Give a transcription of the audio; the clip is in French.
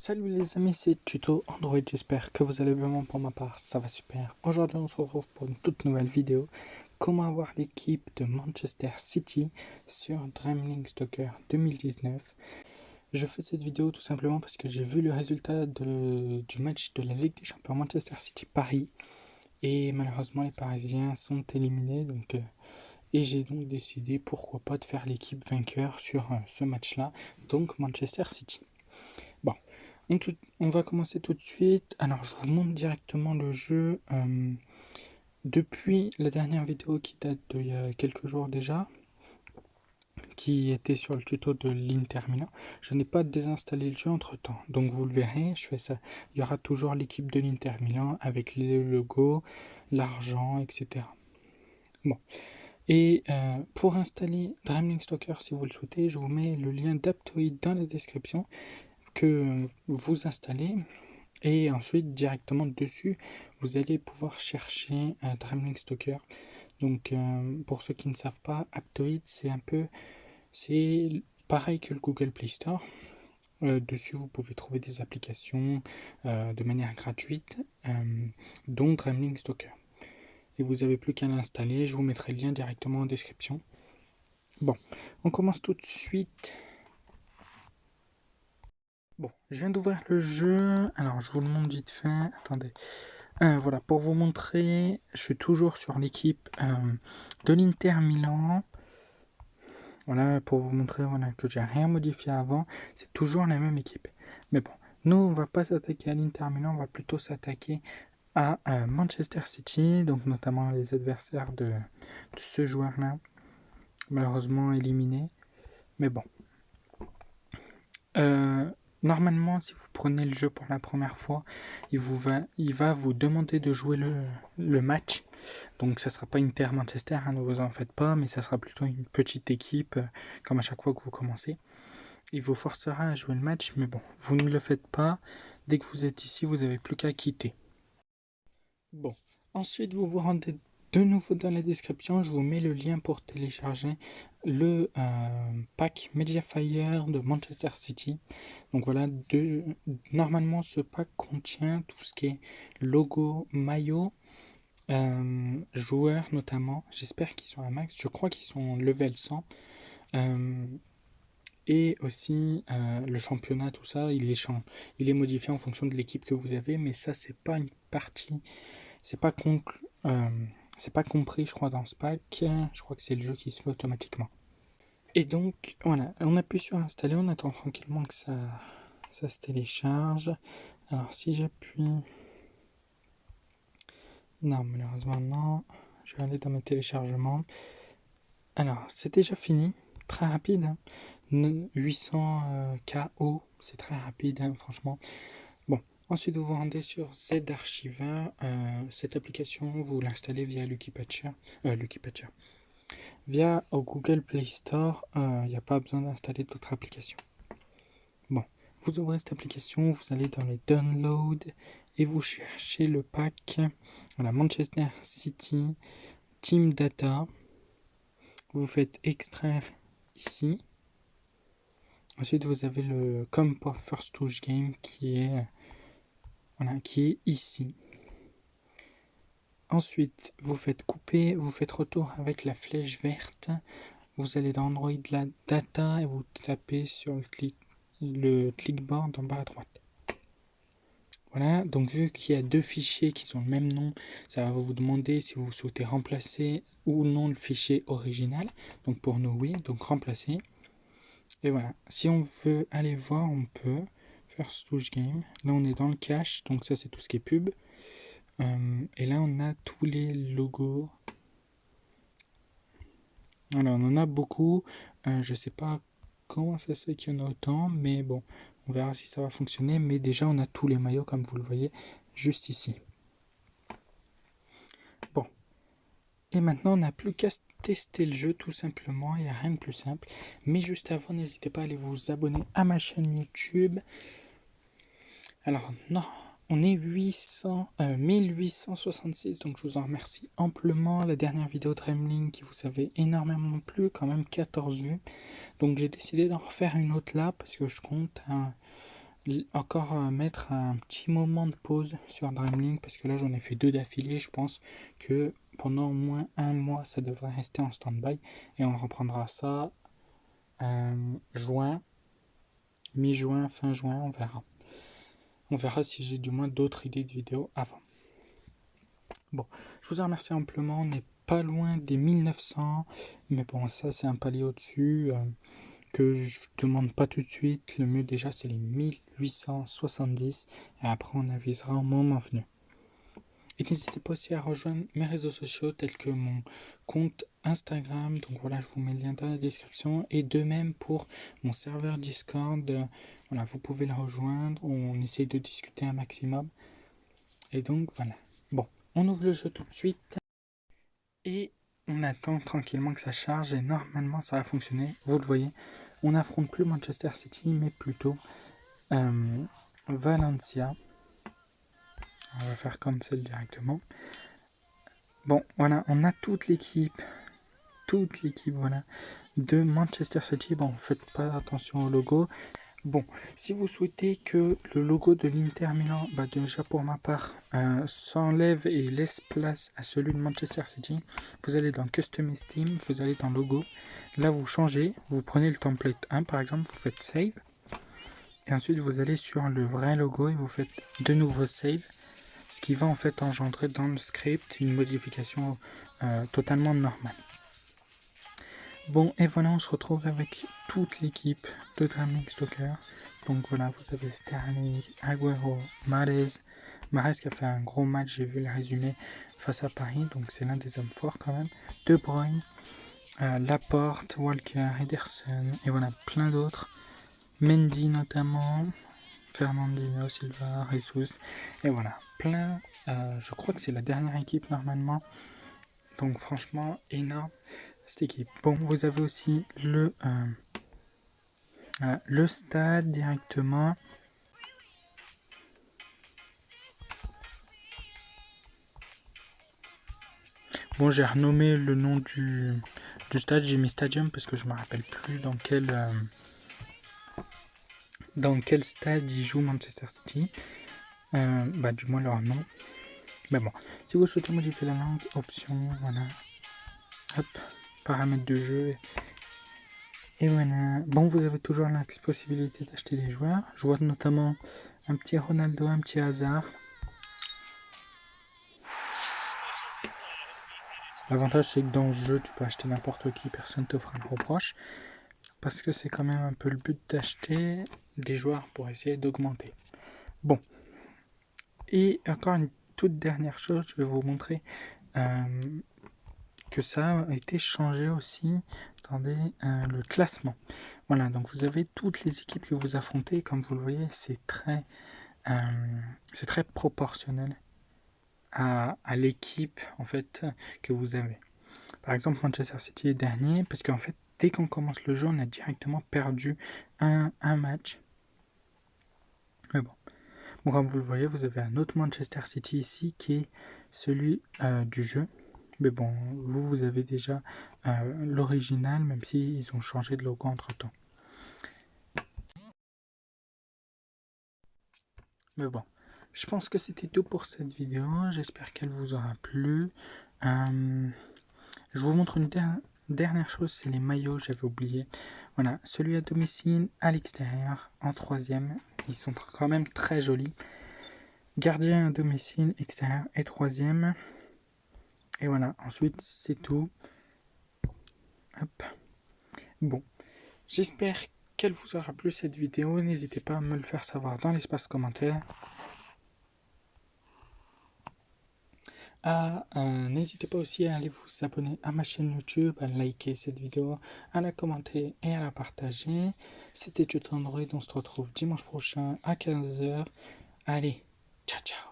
Salut les amis, c'est Tuto Android, j'espère que vous allez bien. Pour ma part, ça va super. Aujourd'hui on se retrouve pour une toute nouvelle vidéo. Comment avoir l'équipe de Manchester City sur Dreamlink Stalker 2019. Je fais cette vidéo tout simplement parce que j'ai vu le résultat du match de la Ligue des Champions Manchester City Paris. Et malheureusement les Parisiens sont éliminés. Et j'ai donc décidé pourquoi pas de faire l'équipe vainqueur sur ce match-là. Donc Manchester City. Bon, on va commencer tout de suite. Alors, je vous montre directement le jeu. Depuis la dernière vidéo qui date d'il y a quelques jours déjà, qui était sur le tuto de l'Inter Milan, je n'ai pas désinstallé le jeu entre temps. Donc, vous le verrez, je fais ça. Il y aura toujours l'équipe de l'Inter Milan avec les logos, l'argent, etc. Bon. Et pour installer Dreamlink Stalker, si vous le souhaitez, je vous mets le lien d'Aptoide dans la description que vous installez. Et ensuite, directement dessus, vous allez pouvoir chercher Dreamlink Stalker. Donc, pour ceux qui ne savent pas, Aptoide, c'est pareil que le Google Play Store. Dessus, vous pouvez trouver des applications de manière gratuite, dont Dreamlink Stalker. Et vous n'avez plus qu'à l'installer. Je vous mettrai le lien directement en description. Bon, on commence tout de suite. Bon, je viens d'ouvrir le jeu. Alors, je vous le montre vite fait. Attendez. Voilà, pour vous montrer, je suis toujours sur l'équipe de l'Inter Milan. Voilà, pour vous montrer que j'ai rien modifié avant. C'est toujours la même équipe. Mais bon, nous, on va pas s'attaquer à l'Inter Milan, on va plutôt s'attaquer à Manchester City, donc notamment les adversaires de ce joueur-là, malheureusement éliminé. Mais bon. Euh, Normalement, si vous prenez le jeu pour la première fois, il va vous demander de jouer le match. Donc ça sera pas Inter-Manchester, hein, ne vous en faites pas, mais ça sera plutôt une petite équipe, comme à chaque fois que vous commencez. Il vous forcera à jouer le match, mais bon, vous ne le faites pas. Dès que vous êtes ici, vous n'avez plus qu'à quitter. Bon, ensuite vous vous rendez de nouveau dans la description, je vous mets le lien pour télécharger le pack Mediafire de Manchester City. Donc voilà, normalement ce pack contient tout ce qui est logo, maillot, joueurs notamment. J'espère qu'ils sont à max, je crois qu'ils sont level 100. Et aussi le championnat, tout ça, il est modifié en fonction de l'équipe que vous avez, mais ça c'est pas une partie. C'est pas, c'est pas compris, je crois, dans ce pack. Je crois que c'est le jeu qui se fait automatiquement. Et donc, voilà, on appuie sur installer, on attend tranquillement que ça se télécharge. Alors, si j'appuie... Non, malheureusement, non. Je vais aller dans mes téléchargements. Alors, c'est déjà fini. Très rapide. Hein. 800 KO, c'est très rapide, hein, franchement. Bon, ensuite vous vous rendez sur Z-Archiver. Cette application, vous l'installez via Lucky Patcher. Via au Google Play Store, il n'y a pas besoin d'installer d'autres applications. Bon, vous ouvrez cette application, vous allez dans les downloads et vous cherchez le pack. Voilà, Manchester City Team Data. Vous faites extraire ici. Ensuite, vous avez le Come for First Touch Game qui est ici. Ensuite, vous faites couper, vous faites retour avec la flèche verte. Vous allez dans Android la data et vous tapez sur le clipboard en bas à droite. Voilà, donc vu qu'il y a deux fichiers qui ont le même nom, ça va vous demander si vous souhaitez remplacer ou non le fichier original. Donc pour nous, oui, donc remplacer. Et voilà, si on veut aller voir, on peut faire Touch Game. Là, on est dans le cache, donc ça, c'est tout ce qui est pub. Et là, on a tous les logos. Alors, on en a beaucoup. Je sais pas comment ça se fait qu'il y en a autant, mais bon, on verra si ça va fonctionner. Mais déjà, on a tous les maillots, comme vous le voyez, juste ici. Bon. Et maintenant, on n'a plus qu'à tester le jeu, tout simplement. Il n'y a rien de plus simple. Mais juste avant, n'hésitez pas à aller vous abonner à ma chaîne YouTube. Alors, non, on est 1866, donc je vous en remercie amplement. La dernière vidéo Dreamlink qui vous avait énormément plu, quand même 14 vues. Donc j'ai décidé d'en refaire une autre là, parce que je compte encore mettre un petit moment de pause sur Dreamlink parce que là j'en ai fait 2 d'affilée. Je pense que pendant au moins un mois ça devrait rester en stand-by et on reprendra ça juin, mi-juin, fin juin, on verra. On verra si j'ai du moins d'autres idées de vidéos avant. Bon, je vous en remercie amplement. On n'est pas loin des 1900, mais bon, ça c'est un palier au-dessus que je demande pas tout de suite. Le mieux déjà c'est les 1870 et après on avisera au moment venu. Et n'hésitez pas aussi à rejoindre mes réseaux sociaux tels que mon compte Instagram. Donc voilà, je vous mets le lien dans la description. Et de même pour mon serveur Discord. Voilà, vous pouvez le rejoindre. On essaye de discuter un maximum. Et donc voilà. Bon, on ouvre le jeu tout de suite. Et on attend tranquillement que ça charge. Et normalement, ça va fonctionner. Vous le voyez, on n'affronte plus Manchester City, mais plutôt Valencia. On va faire comme celle directement. Bon, voilà, on a toute l'équipe, voilà, de Manchester City. Bon, faites pas attention au logo. Bon, si vous souhaitez que le logo de l'Inter Milan, bah déjà pour ma part, s'enlève et laisse place à celui de Manchester City, vous allez dans Customize Theme, vous allez dans Logo. Là, vous changez, vous prenez le template 1 par exemple, vous faites Save. Et ensuite, vous allez sur le vrai logo et vous faites de nouveau Save. Ce qui va en fait engendrer dans le script une modification totalement normale. Bon, et voilà, on se retrouve avec toute l'équipe de Dreamlink Stalker. Donc voilà, vous avez Sterling, Agüero, Mahrez qui a fait un gros match, j'ai vu le résumé face à Paris, donc c'est l'un des hommes forts quand même. De Bruyne, Laporte, Walker, Ederson, et voilà, plein d'autres. Mendy notamment, Fernandinho, Silva, Jesus, et voilà, plein. Je crois que c'est la dernière équipe normalement. Donc franchement, énorme cette équipe. Bon, vous avez aussi le stade directement. Bon, j'ai renommé le nom du stade, j'ai mis Stadium parce que je me rappelle plus dans quel stade il joue Manchester City. Bah, du moins leur nom. Mais bon, si vous souhaitez modifier la langue, option, voilà. Hop, paramètres de jeu. Et voilà. Bon, vous avez toujours la possibilité d'acheter des joueurs. Je vois notamment un petit Ronaldo, un petit Hazard. L'avantage, c'est que dans ce jeu, tu peux acheter n'importe qui, personne ne te fera le reproche. Parce que c'est quand même un peu le but d'acheter des joueurs pour essayer d'augmenter. Bon. Et encore une toute dernière chose, je vais vous montrer que ça a été changé aussi. Attendez, le classement. Voilà, donc vous avez toutes les équipes que vous affrontez. Comme vous le voyez, c'est très proportionnel à l'équipe en fait que vous avez. Par exemple, Manchester City est dernier parce qu'en fait, dès qu'on commence le jeu, on a directement perdu un match. Mais bon. Bon, comme vous le voyez, vous avez un autre Manchester City ici qui est celui du jeu. Mais bon, vous avez déjà l'original, même s'ils ont changé de logo entre temps. Mais bon, je pense que c'était tout pour cette vidéo. J'espère qu'elle vous aura plu. Je vous montre une dernière chose, c'est les maillots, j'avais oublié. Voilà, celui à domicile, à l'extérieur, en troisième. Ils sont quand même très jolis. Gardien à domicile, extérieur et troisième. Et voilà, ensuite c'est tout. Hop. Bon, j'espère qu'elle vous aura plu cette vidéo. N'hésitez pas à me le faire savoir dans l'espace commentaire. N'hésitez pas aussi à aller vous abonner à ma chaîne YouTube, à liker cette vidéo, à la commenter et à la partager. C'était Tuto Android, on se retrouve dimanche prochain à 15h. Allez, ciao ciao.